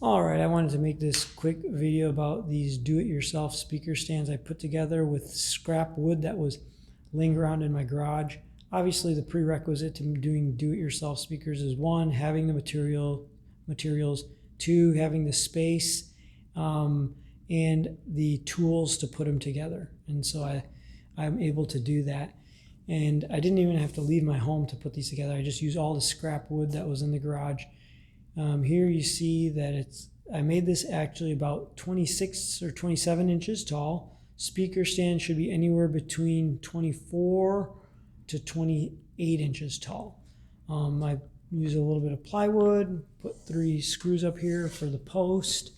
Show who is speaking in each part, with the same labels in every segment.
Speaker 1: All right, I wanted to make this quick video about these do-it-yourself speaker stands I put together with scrap wood that was laying around in my garage. Obviously, the prerequisite to doing do-it-yourself speakers is one, having the materials, two, having the space, and the tools to put them together. And so I'm able to do that. And I didn't even have to leave my home to put these together. I just used all the scrap wood that was in the garage. Here you see that I made this actually about 26 or 27 inches tall. Speaker stand should be anywhere between 24 to 28 inches tall. I used a little bit of plywood, put 3 screws up here for the post,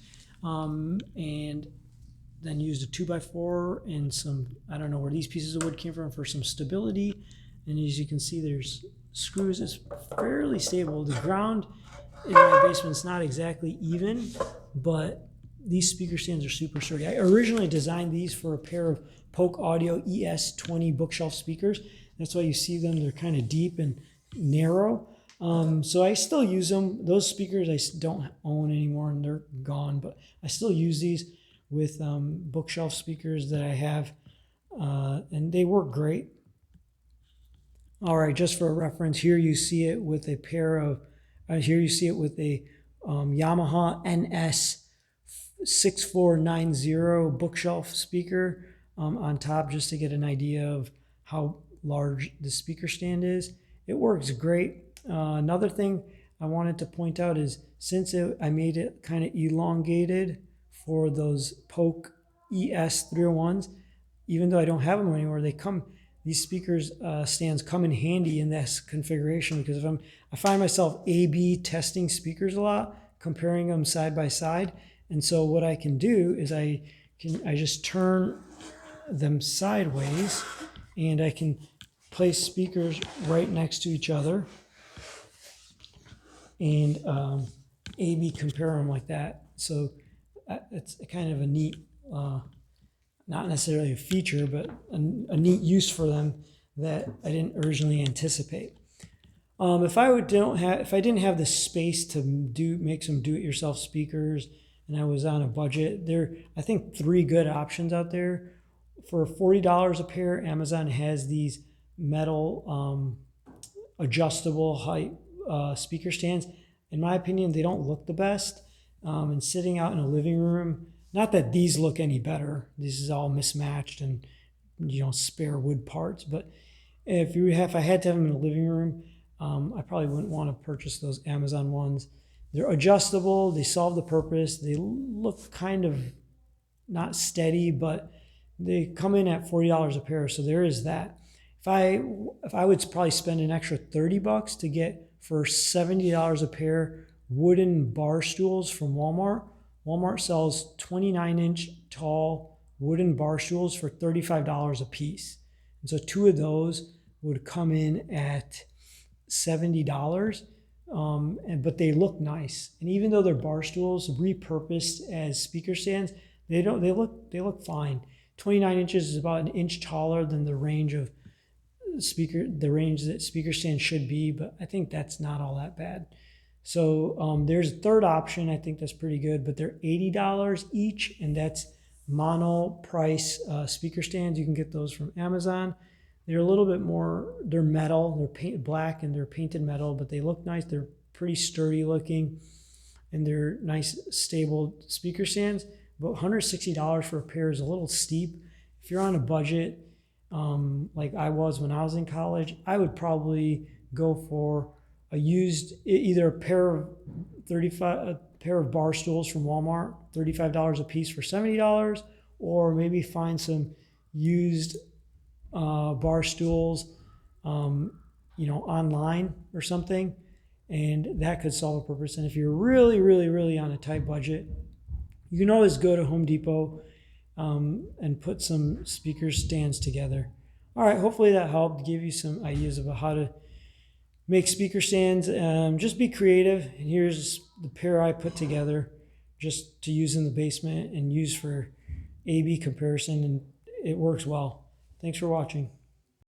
Speaker 1: and then used a 2x4 and some, I don't know where these pieces of wood came from, for some stability. And as you can see, there's screws. It's fairly stable. The ground in my basement's not exactly even, but these speaker stands are super sturdy. I originally designed these for a pair of Polk Audio ES20 bookshelf speakers. That's why you see them. They're kind of deep and narrow. So I still use them. Those speakers I don't own anymore and they're gone, but I still use these with bookshelf speakers that I have, and they work great. All right, just for a reference, here you see it with a pair of Yamaha NS 6490 bookshelf speaker on top, just to get an idea of how large the speaker stand is. It works great. Another thing I wanted to point out is, since I made it kind of elongated for those Polk ES301s, even though I don't have them anymore, these speakers stands come in handy in this configuration, because I find myself A/B testing speakers a lot, comparing them side by side. And so what I can do is I just turn them sideways, and I can place speakers right next to each other and A/B compare them like that. So it's kind of a neat, not necessarily a feature, but a neat use for them that I didn't originally anticipate. If I didn't have the space to make some do-it-yourself speakers, and I was on a budget, there are, I think, 3 good options out there. For $40 a pair, Amazon has these metal adjustable height speaker stands. In my opinion, they don't look the best. And sitting out in a living room, not that these look any better, this is all mismatched and spare wood parts, but if I had to have them in a living room, I probably wouldn't want to purchase those Amazon ones. They're adjustable, they solve the purpose, they look kind of not steady, but they come in at $40 a pair, so there is that. If I would probably spend an extra $30 to get, for $70 a pair, wooden bar stools from Walmart. Walmart sells 29-inch tall wooden bar stools for $35 a piece. And so 2 of those would come in at $70, but they look nice. And even though they're bar stools repurposed as speaker stands, they look fine. 29 inches is about an inch taller than the range that speaker stands should be, but I think that's not all that bad. So there's a third option. I think that's pretty good, but they're $80 each, and that's mono price speaker stands. You can get those from Amazon. They're a little bit more, they're metal, they're black and they're painted metal, but they look nice. They're pretty sturdy looking, and they're nice, stable speaker stands. But $160 for a pair is a little steep. If you're on a budget, like I was when I was in college, I would probably go for either a pair of bar stools from Walmart, $35 a piece for $70, or maybe find some used bar stools, online or something, and that could solve a purpose. And if you're really, really, really on a tight budget, you can always go to Home Depot and put some speaker stands together. All right, hopefully that helped give you some ideas about how to make speaker stands. Just be creative. And here's the pair I put together just to use in the basement and use for A/B comparison, and it works well. Thanks for watching.